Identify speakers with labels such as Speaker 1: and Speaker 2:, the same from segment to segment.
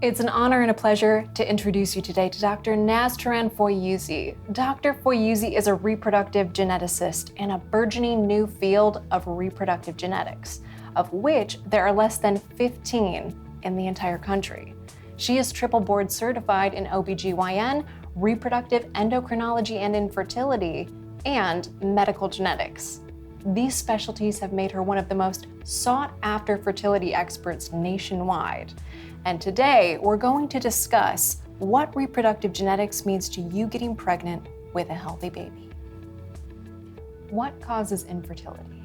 Speaker 1: It's an honor and a pleasure to introduce you today to Dr. Nastaran Foyouzi. Dr. Foyouzi is a reproductive geneticist in a burgeoning new field of reproductive genetics, of which there are less than 15 in the entire country. She is triple board certified in OBGYN, reproductive endocrinology and infertility, and medical genetics. These specialties have made her one of the most sought-after fertility experts nationwide. And today, we're going to discuss what reproductive genetics means to you getting pregnant with a healthy baby. What causes infertility?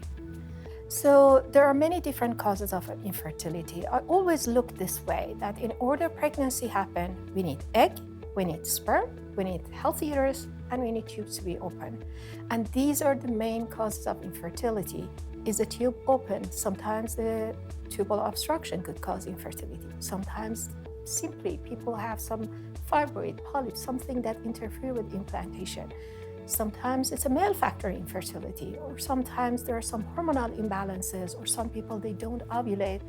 Speaker 2: So there are many different causes of infertility. I always look this way, that in order pregnancy happen, we need egg, we need sperm, we need healthy uterus, and we need tubes to be open. And these are the main causes of infertility. Is the tube open? Sometimes the tubal obstruction could cause infertility. Sometimes simply people have some fibroid, polyp, something that interfere with implantation. Sometimes it's a male factor infertility, or sometimes there are some hormonal imbalances, or some people, they don't ovulate.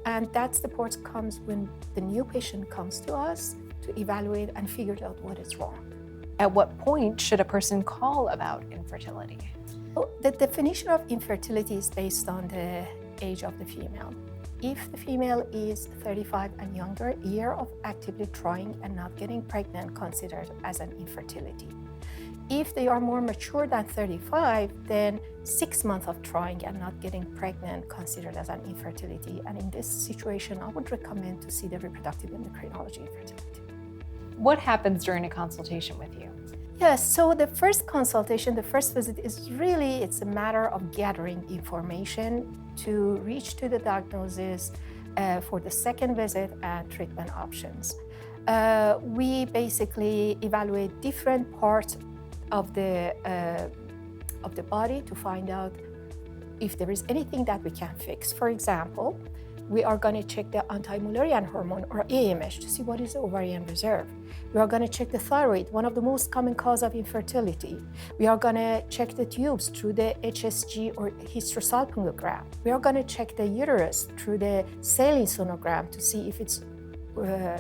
Speaker 2: And that's the part comes when the new patient comes to us to evaluate and figure out what is wrong.
Speaker 1: At what point should a person call about infertility?
Speaker 2: The definition of infertility is based on the age of the female. If the female is 35 and younger, a year of actively trying and not getting pregnant considered as an infertility. If they are more mature than 35, then 6 months of trying and not getting pregnant considered as an infertility. And in this situation, I would recommend to see the reproductive endocrinology infertility.
Speaker 1: What happens during a consultation with you?
Speaker 2: Yes, so the first consultation, the first visit is really, it's a matter of gathering information to reach to the diagnosis for the second visit and treatment options. We basically evaluate different parts of the body to find out if there is anything that we can fix. For example, we are going to check the anti-Mullerian hormone, or AMH, to see what is the ovarian reserve. We are going to check the thyroid, one of the most common cause of infertility. We are going to check the tubes through the HSG or hysterosalpingogram. We are going to check the uterus through the saline sonogram to see if it's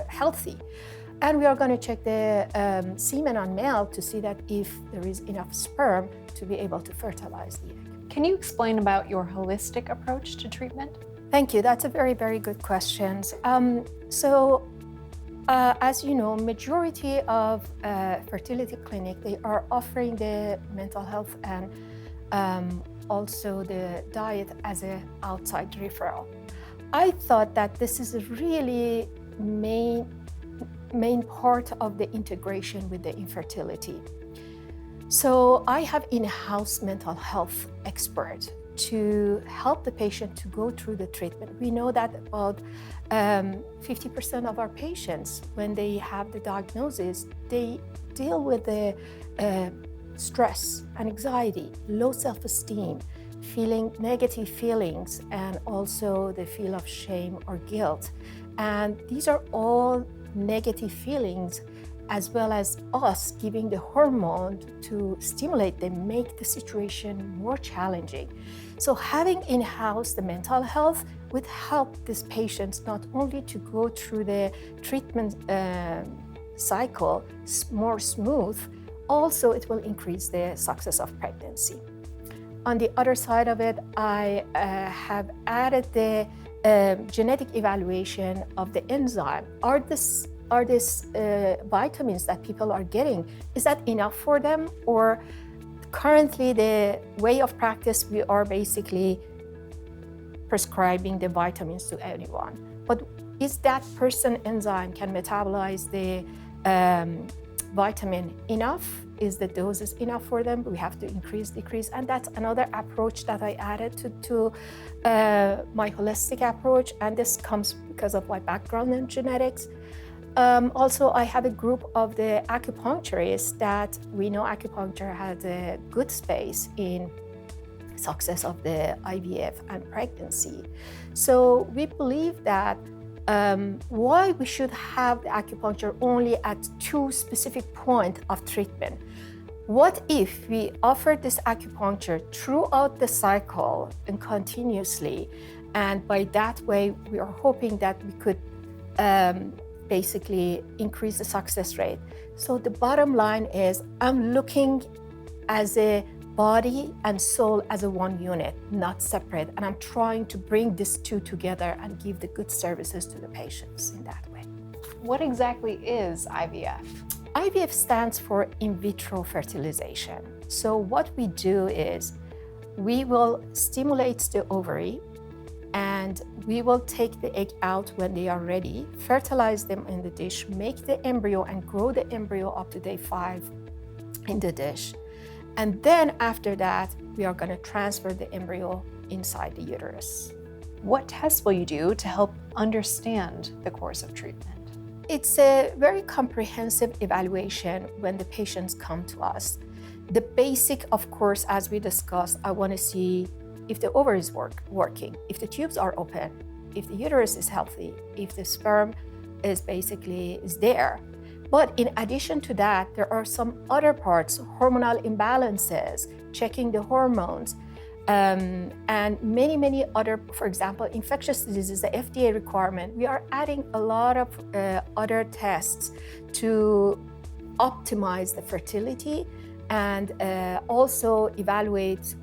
Speaker 2: healthy. And we are going to check the semen on male to see that if there is enough sperm to be able to fertilize the egg.
Speaker 1: Can you explain about your holistic approach to treatment?
Speaker 2: Thank you. That's a very, very good question. As you know, majority of fertility clinic, they are offering the mental health and also the diet as an outside referral. I thought that this is a really main part of the integration with the infertility. So I have in-house mental health expert to help the patient to go through the treatment. We know that about 50% of our patients, when they have the diagnosis, they deal with the stress and anxiety, low self-esteem, feeling negative feelings, and also the feel of shame or guilt. And these are all negative feelings, as well as us giving the hormone to stimulate them, make the situation more challenging. So having in-house the mental health would help these patients not only to go through the treatment cycle more smooth, also it will increase the success of pregnancy. On the other side of it, I have added the genetic evaluation of the enzyme. Are these vitamins that people are getting, is that enough for them? Or currently the way of practice, we are basically prescribing the vitamins to anyone. But is that person enzyme can metabolize the vitamin enough? Is the doses enough for them? We have to increase, decrease. And that's another approach that I added to my holistic approach. And this comes because of my background in genetics. Also, I have a group of the acupuncturists that we know acupuncture has a good space in success of the IVF and pregnancy. So we believe that why we should have the acupuncture only at 2 specific points of treatment. What if we offer this acupuncture throughout the cycle and continuously, and by that way we are hoping that we could basically increase the success rate. So the bottom line is I'm looking as a body and soul as a one unit, not separate. And I'm trying to bring these two together and give the good services to the patients in that way.
Speaker 1: What exactly is IVF?
Speaker 2: IVF stands for in vitro fertilization. So what we do is we will stimulate the ovary and we will take the egg out when they are ready, fertilize them in the dish, make the embryo and grow the embryo up to day 5 in the dish. And then after that, we are going to transfer the embryo inside the uterus.
Speaker 1: What tests will you do to help understand the course of treatment?
Speaker 2: It's a very comprehensive evaluation when the patients come to us. The basic, of course, as we discussed, I want to see if the ovaries working, if the tubes are open, if the uterus is healthy, if the sperm is there. But in addition to that, there are some other parts, hormonal imbalances, checking the hormones, and many other, for example, infectious diseases, the FDA requirement. We are adding a lot of other tests to optimize the fertility and also evaluate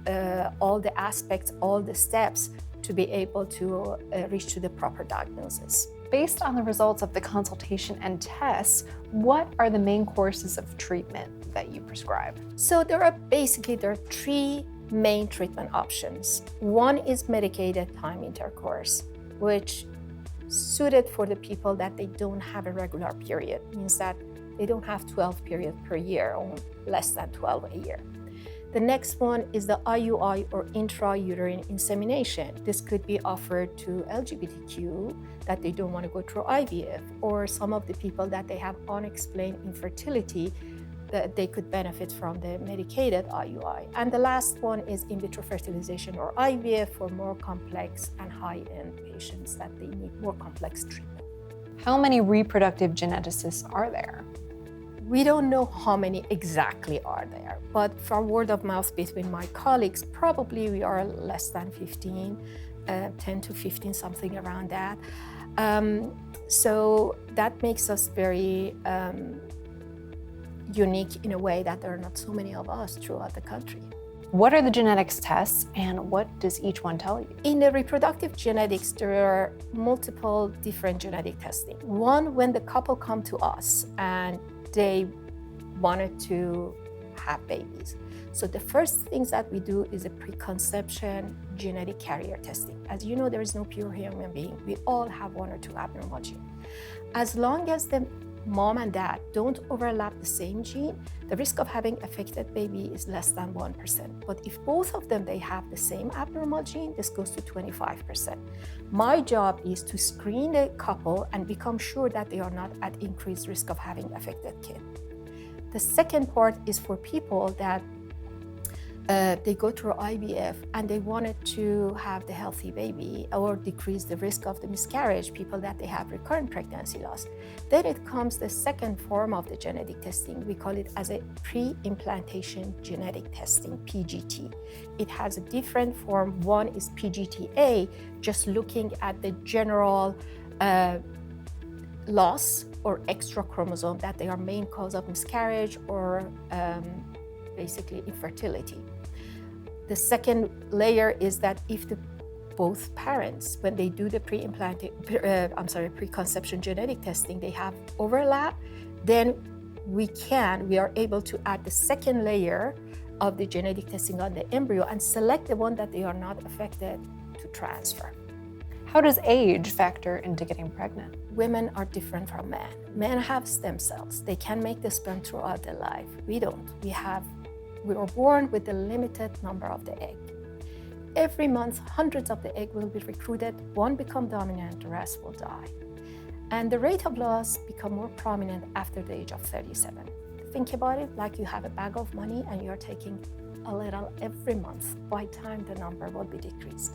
Speaker 2: all the aspects, all the steps to be able to reach to the proper diagnosis.
Speaker 1: Based on the results of the consultation and tests, what are the main courses of treatment that you prescribe?
Speaker 2: So there are 3 main treatment options. One is medicated time intercourse, which suited for the people that they don't have a regular period, means that they don't have 12 periods per year or less than 12 a year. The next one is the IUI or intrauterine insemination. This could be offered to LGBTQ that they don't want to go through IVF, or some of the people that they have unexplained infertility that they could benefit from the medicated IUI. And the last one is in vitro fertilization or IVF for more complex and high-end patients that they need more complex treatment.
Speaker 1: How many reproductive geneticists are there?
Speaker 2: We don't know how many exactly are there, but from word of mouth between my colleagues, probably we are less than 15, 10 to 15, something around that. So that makes us very unique in a way that there are not so many of us throughout the country.
Speaker 1: What are the genetics tests and what does each one tell you?
Speaker 2: In the reproductive genetics, there are multiple different genetic testing. One, when the couple come to us and they wanted to have babies. So the first things that we do is a preconception genetic carrier testing. As you know, there is no pure human being. We all have 1 or 2 abnormal genes. As long as the mom and dad don't overlap the same gene, the risk of having affected baby is less than 1%. But if both of them, they have the same abnormal gene, this goes to 25%. My job is to screen the couple and become sure that they are not at increased risk of having affected kid. The second part is for people that they go through IVF and they wanted to have the healthy baby or decrease the risk of the miscarriage, people that they have recurrent pregnancy loss. Then it comes the second form of the genetic testing. We call it as a pre-implantation genetic testing, PGT. It has a different form. One is PGT-A, just looking at the general loss or extra chromosome that they are main cause of miscarriage or basically infertility. The second layer is that if both parents, when they do the preconception genetic testing, they have overlap, then we are able to add the second layer of the genetic testing on the embryo and select the one that they are not affected to transfer.
Speaker 1: How does age factor into getting pregnant?
Speaker 2: Women are different from men. Men have stem cells. They can make the sperm throughout their life. We don't. We were born with a limited number of the egg. Every month, hundreds of the egg will be recruited. One become dominant, the rest will die. And the rate of loss become more prominent after the age of 37. Think about it like you have a bag of money and you're taking a little every month. By time, the number will be decreased.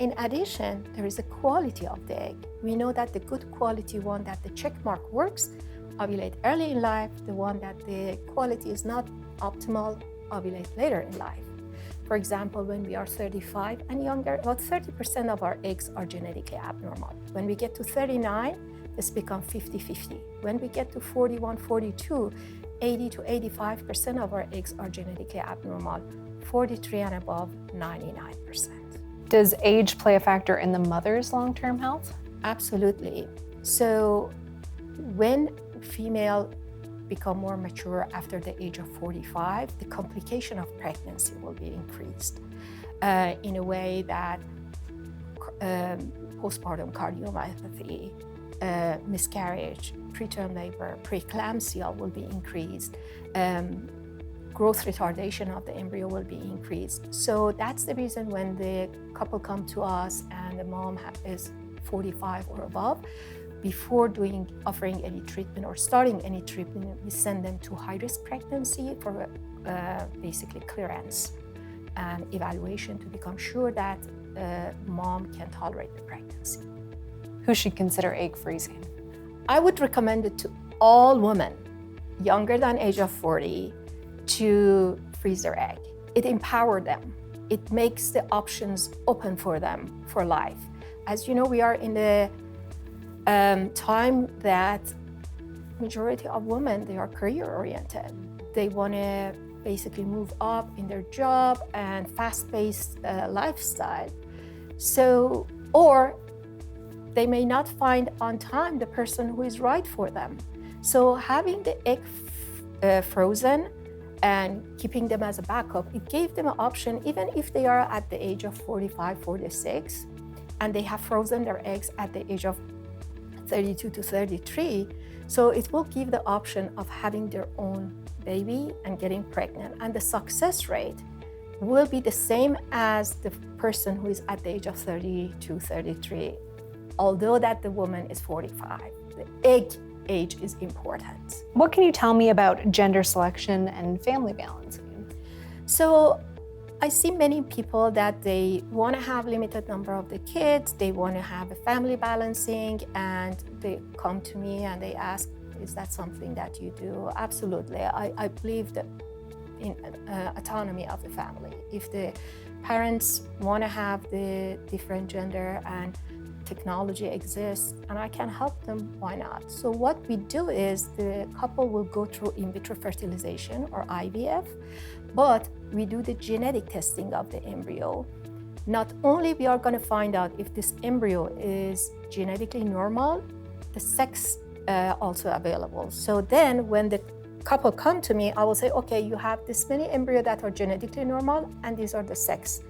Speaker 2: In addition, there is a quality of the egg. We know that the good quality one that the check mark works, ovulate early in life. The one that the quality is not optimal, ovulate later in life. For example, when we are 35 and younger, about 30% of our eggs are genetically abnormal. When we get to 39, this becomes 50-50. When we get to 41, 42, 80 to 85% of our eggs are genetically abnormal. 43 and above, 99%.
Speaker 1: Does age play a factor in the mother's long-term health?
Speaker 2: Absolutely. So when female become more mature after the age of 45, the complication of pregnancy will be increased in a way that postpartum cardiomyopathy, miscarriage, preterm labor, preeclampsia will be increased. Growth retardation of the embryo will be increased. So that's the reason when the couple come to us and the mom is 45 or above, before offering any treatment or starting any treatment, we send them to high-risk pregnancy for basically clearance and evaluation to become sure that mom can tolerate the pregnancy.
Speaker 1: Who should consider egg freezing?
Speaker 2: I would recommend it to all women younger than age of 40 to freeze their egg. It empowers them. It makes the options open for them for life. As you know, we are in the time that majority of women, they are career-oriented. They want to basically move up in their job and fast-paced lifestyle. So, or they may not find on time the person who is right for them. So having the egg frozen and keeping them as a backup, it gave them an option, even if they are at the age of 45, 46, and they have frozen their eggs at the age of 32 to 33. So it will give the option of having their own baby and getting pregnant. And the success rate will be the same as the person who is at the age of 32, 33, although that the woman is 45. The egg age is important.
Speaker 1: What can you tell me about gender selection and family balancing?
Speaker 2: So I see many people that they want to have limited number of the kids, they want to have a family balancing, and they come to me and they ask, is that something that you do? Absolutely. I believe that in autonomy of the family. If the parents want to have the different gender and technology exists and I can help them, why not? So what we do is the couple will go through in vitro fertilization or IVF, but we do the genetic testing of the embryo. Not only we are going to find out if this embryo is genetically normal, the sex also available. So then when the couple come to me, I will say, okay, you have this many embryo that are genetically normal and these are the sex.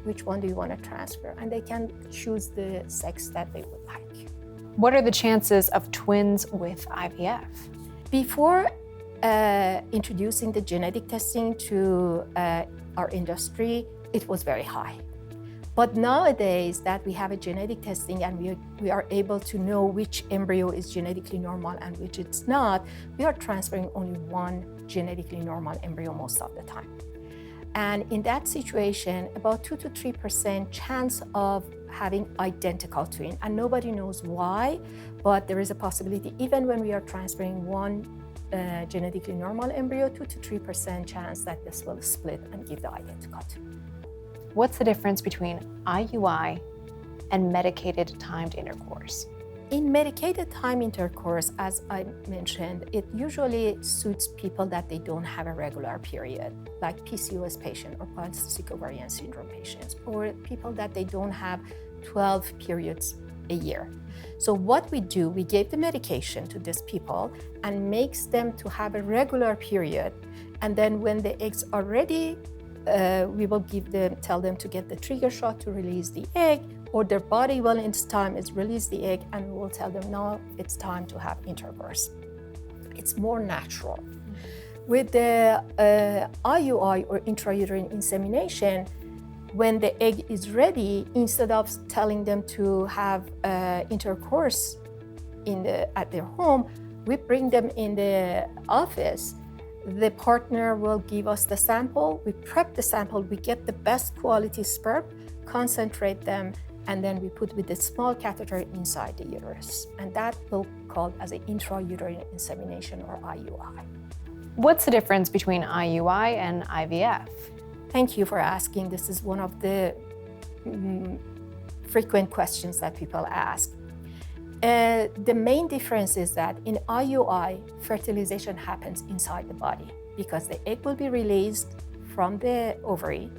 Speaker 2: Which one do you want to transfer? And they can choose the sex that they would like.
Speaker 1: What are the chances of twins with IVF?
Speaker 2: Before introducing the genetic testing to our industry, it was very high. But nowadays that we have a genetic testing and we are able to know which embryo is genetically normal and which it's not, we are transferring only one genetically normal embryo most of the time. And in that situation, about 2 to 3% chance of having identical twin. And nobody knows why, but there is a possibility, even when we are transferring one genetically normal embryo, 2 to 3% chance that this will split and give the identical twin.
Speaker 1: What's the difference between IUI and medicated timed intercourse?
Speaker 2: In medicated time intercourse, as I mentioned, it usually suits people that they don't have a regular period, like PCOS patient or polycystic ovarian syndrome patients, or people that they don't have 12 periods a year. So what we do, we give the medication to these people and makes them to have a regular period. And then when the eggs are ready, we will tell them to get the trigger shot to release the egg, or their body will in time is release the egg, and we will tell them, no, it's time to have intercourse. It's more natural. With the IUI or intrauterine insemination, when the egg is ready, instead of telling them to have intercourse at their home, we bring them in the office. The partner will give us the sample, we prep the sample, we get the best quality sperm, concentrate them, and then we put with a small catheter inside the uterus. And that will be called as an intrauterine insemination or IUI.
Speaker 1: What's the difference between IUI and IVF?
Speaker 2: Thank you for asking. This is one of the frequent questions that people ask. The main difference is that in IUI, fertilization happens inside the body because the egg will be released from the ovary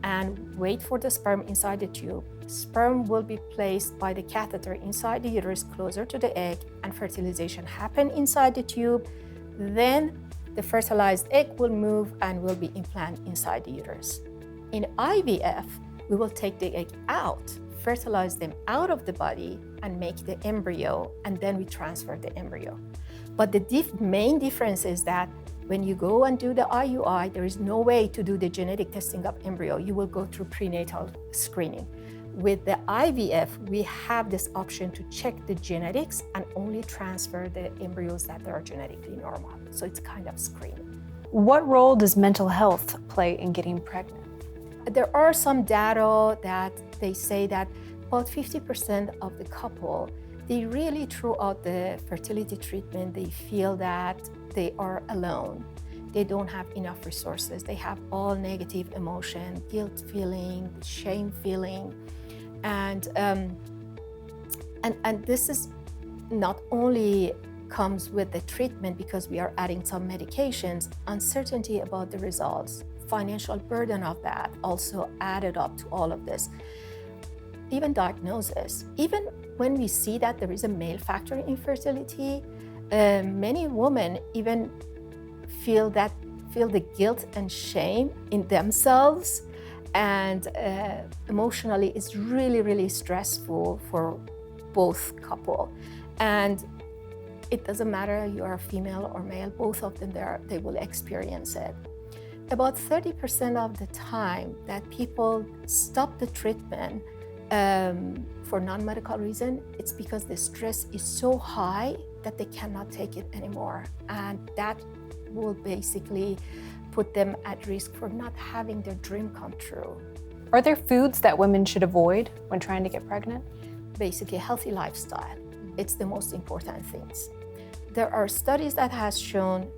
Speaker 2: and wait for the sperm inside the tube. Sperm will be placed by the catheter inside the uterus closer to the egg, and fertilization happen inside the tube. Then the fertilized egg will move and will be implanted inside the uterus. In IVF, we will take the egg out, fertilize them out of the body and make the embryo, and then we transfer the embryo. But the main difference is that when you go and do the IUI, there is no way to do the genetic testing of embryo. You will go through prenatal screening. With the IVF, we have this option to check the genetics and only transfer the embryos that are genetically normal. So it's kind of screening.
Speaker 1: What role does mental health play in getting pregnant?
Speaker 2: There are some data that they say that about 50% of the couple, they really throughout the fertility treatment, they feel that they are alone. They don't have enough resources. They have all negative emotion, guilt feeling, shame feeling. And this is not only comes with the treatment because we are adding some medications, uncertainty about the results, financial burden of that also added up to all of this. Even diagnosis, even when we see that there is a male factor in infertility, many women even feel the guilt and shame in themselves, and emotionally it's really, really stressful for both couple. And it doesn't matter you are female or male, both of them they will experience it. About 30% of the time that people stop the treatment for non-medical reason, it's because the stress is so high that they cannot take it anymore. And that will basically put them at risk for not having their dream come true.
Speaker 1: Are there foods that women should avoid when trying to get pregnant?
Speaker 2: Basically, healthy lifestyle. It's the most important things. There are studies that has shown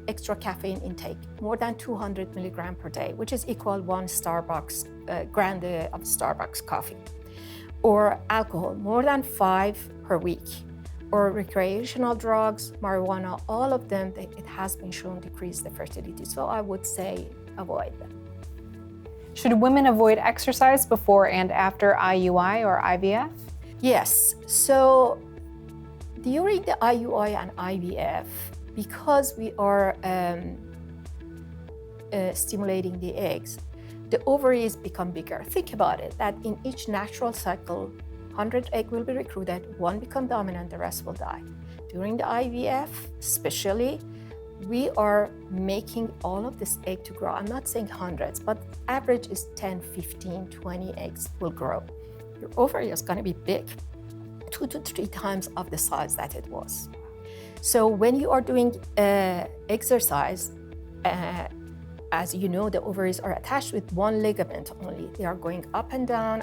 Speaker 2: extra caffeine intake, more than 200 milligram per day, which is equal one Starbucks, grande of Starbucks coffee. Or alcohol, more than 5 per week. Or recreational drugs, marijuana, all of them, it has been shown decrease the fertility. So I would say avoid them.
Speaker 1: Should women avoid exercise before and after IUI or IVF?
Speaker 2: Yes, so during the IUI and IVF, because we are stimulating the eggs, the ovaries become bigger. Think about it, that in each natural cycle, 100 eggs will be recruited, one become dominant, the rest will die. During the IVF, especially, we are making all of this egg to grow. I'm not saying hundreds, but average is 10, 15, 20 eggs will grow. Your ovary is gonna be big, 2 to 3 times of the size that it was. So when you are doing exercise, as you know, the ovaries are attached with one ligament only. They are going up and down,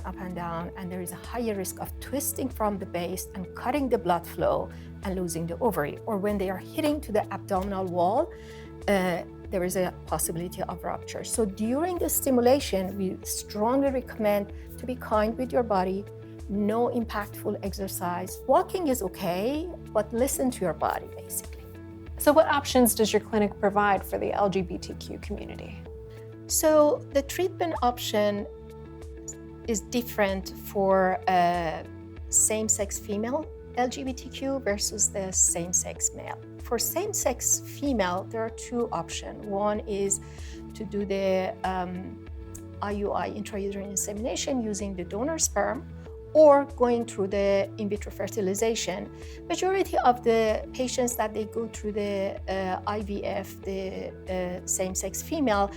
Speaker 2: and there is a higher risk of twisting from the base and cutting the blood flow and losing the ovary. Or when they are hitting to the abdominal wall, there is a possibility of rupture. So during the stimulation, we strongly recommend to be kind with your body, no impactful exercise. Walking is okay, but listen to your body, basically.
Speaker 1: So what options does your clinic provide for the LGBTQ community?
Speaker 2: So the treatment option is different for same-sex female LGBTQ versus the same-sex male. For same-sex female, there are 2 options. One is to do the IUI, intrauterine insemination, using the donor sperm, or going through the in vitro fertilization. Majority of the patients that they go through the IVF, the same-sex female,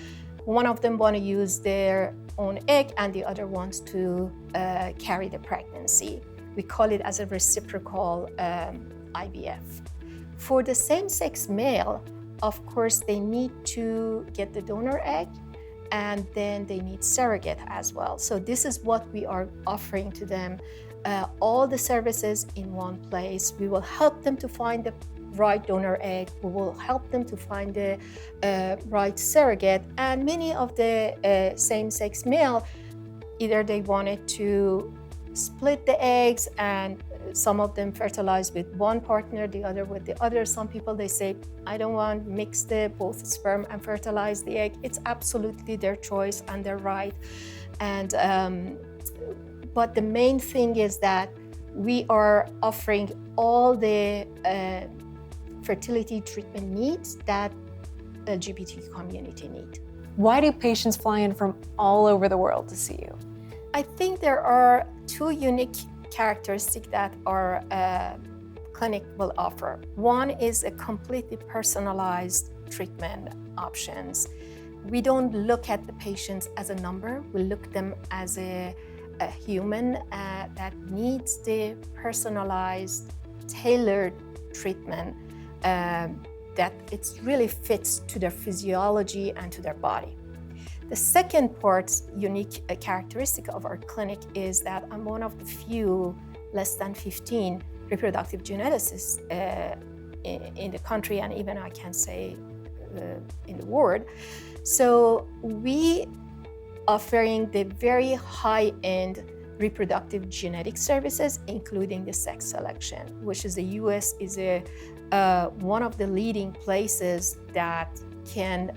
Speaker 2: one of them want to use their own egg and the other wants to carry the pregnancy. We call it as a reciprocal IVF. For the same-sex male, of course, they need to get the donor egg, and then they need surrogate as well. So this is what we are offering to them, all the services in one place. We will help them to find the right donor egg. We will help them to find the right surrogate. And many of the same-sex male, either they wanted to split the eggs and some of them fertilize with one partner, the other with the other. Some people, they say, I don't want to mix the both sperm and fertilize the egg. It's absolutely their choice and their right. And but the main thing is that we are offering all the fertility treatment needs that LGBT community need.
Speaker 1: Why do patients fly in from all over the world to see you?
Speaker 2: I think there are two unique characteristics that our clinic will offer. One is a completely personalized treatment options. We don't look at the patients as a number, we look at them as a human that needs the personalized, tailored treatment that it really fits to their physiology and to their body. The second part, unique characteristic of our clinic, is that I'm one of the few, less than 15, reproductive geneticists in the country, and even I can say in the world. So we offering the very high-end reproductive genetic services, including the sex selection, which is the US is one of the leading places that can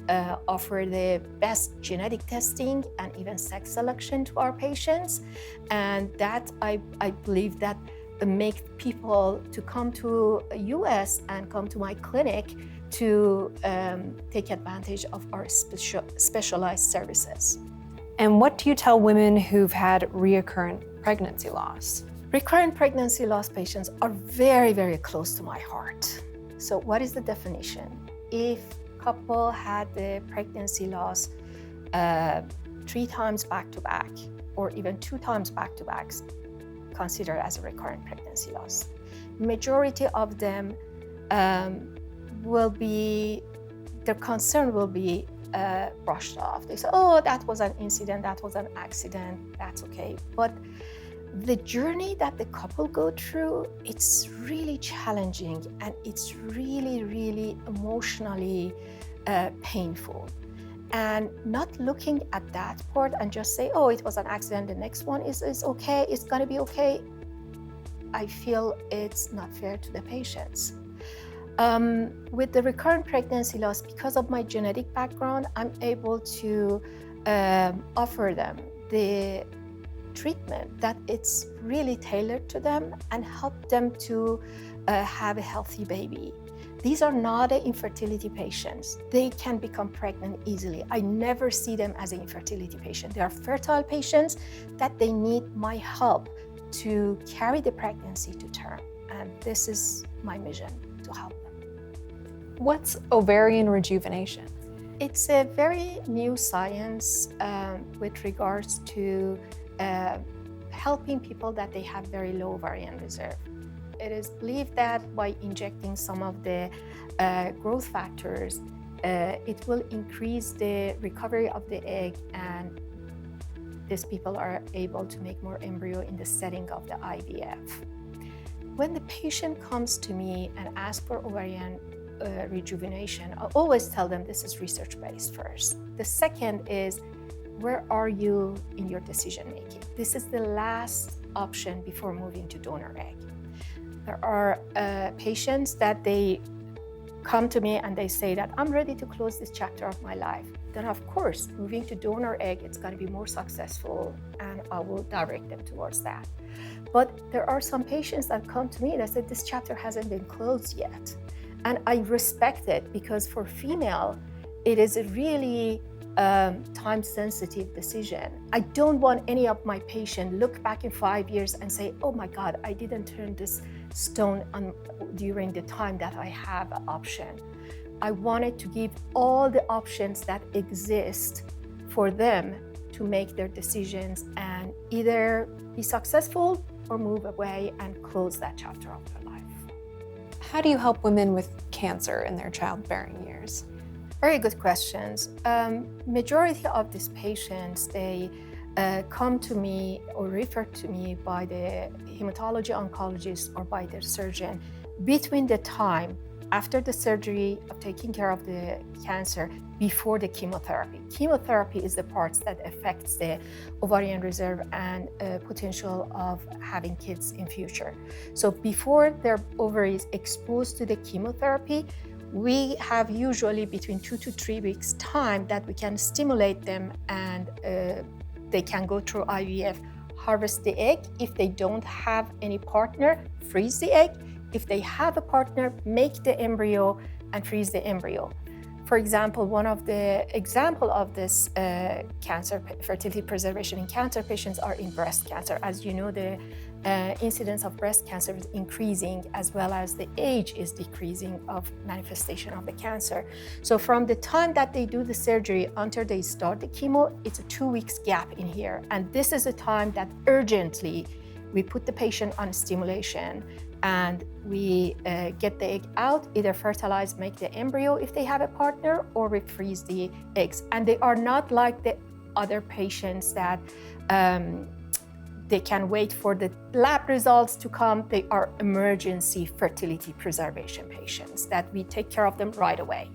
Speaker 2: offer the best genetic testing and even sex selection to our patients. And that I believe that make people to come to US and come to my clinic to take advantage of our specialized services.
Speaker 1: And what do you tell women who've had recurrent pregnancy loss?
Speaker 2: Recurrent pregnancy loss patients are very, very close to my heart. So what is the definition? If couple had the pregnancy loss 3 times back-to-back, or even 2 times back-to-back, considered as a recurrent pregnancy loss. Majority of them their concern will be brushed off. They say, oh, that was an incident, that was an accident, that's okay. But the journey that the couple go through, it's really challenging and it's really, really emotionally painful. And not looking at that part and just say, oh, it was an accident, the next one is okay, it's gonna be okay. I feel it's not fair to the patients. With the recurrent pregnancy loss, because of my genetic background, I'm able to offer them the treatment that it's really tailored to them and help them to have a healthy baby. These are not infertility patients. They can become pregnant easily. I never see them as an infertility patient. They are fertile patients that they need my help to carry the pregnancy to term. And this is my mission, to help them.
Speaker 1: What's ovarian rejuvenation?
Speaker 2: It's a very new science with regards to helping people that they have very low ovarian reserve. It is believed that by injecting some of the growth factors, it will increase the recovery of the egg, and these people are able to make more embryo in the setting of the IVF. When the patient comes to me and asks for ovarian rejuvenation, I always tell them this is research-based first. The second is, where are you in your decision-making? This is the last option before moving to donor egg. There are patients that they come to me and they say that I'm ready to close this chapter of my life. Then of course, moving to donor egg, it's going to be more successful, and I will direct them towards that. But there are some patients that come to me and they say, this chapter hasn't been closed yet. And I respect it, because for female, it is a really time-sensitive decision. I don't want any of my patients look back in 5 years and say, oh my God, I didn't turn this stone on during the time that I have an option. I wanted to give all the options that exist for them to make their decisions and either be successful or move away and close that chapter of their life.
Speaker 1: How do you help women with cancer in their childbearing years?
Speaker 2: Very good questions. Majority of these patients, they come to me or refer to me by the hematology oncologist or by their surgeon between the time after the surgery of taking care of the cancer before the chemotherapy. Chemotherapy is the parts that affects the ovarian reserve and potential of having kids in future. So before their ovaries exposed to the chemotherapy, we have usually between 2 to 3 weeks time that we can stimulate them, and they can go through IVF, harvest the egg. If they don't have any partner, freeze the egg. If they have a partner, make the embryo and freeze the embryo. For example, one of the example of this cancer, fertility preservation in cancer patients are in breast cancer. As you know, the incidence of breast cancer is increasing, as well as the age is decreasing of manifestation of the cancer. So from the time that they do the surgery until they start the chemo, it's a 2 weeks gap in here. And this is a time that urgently we put the patient on stimulation, and we get the egg out, either fertilize, make the embryo if they have a partner, or we freeze the eggs. And they are not like the other patients that they can wait for the lab results to come. They are emergency fertility preservation patients that we take care of them right away.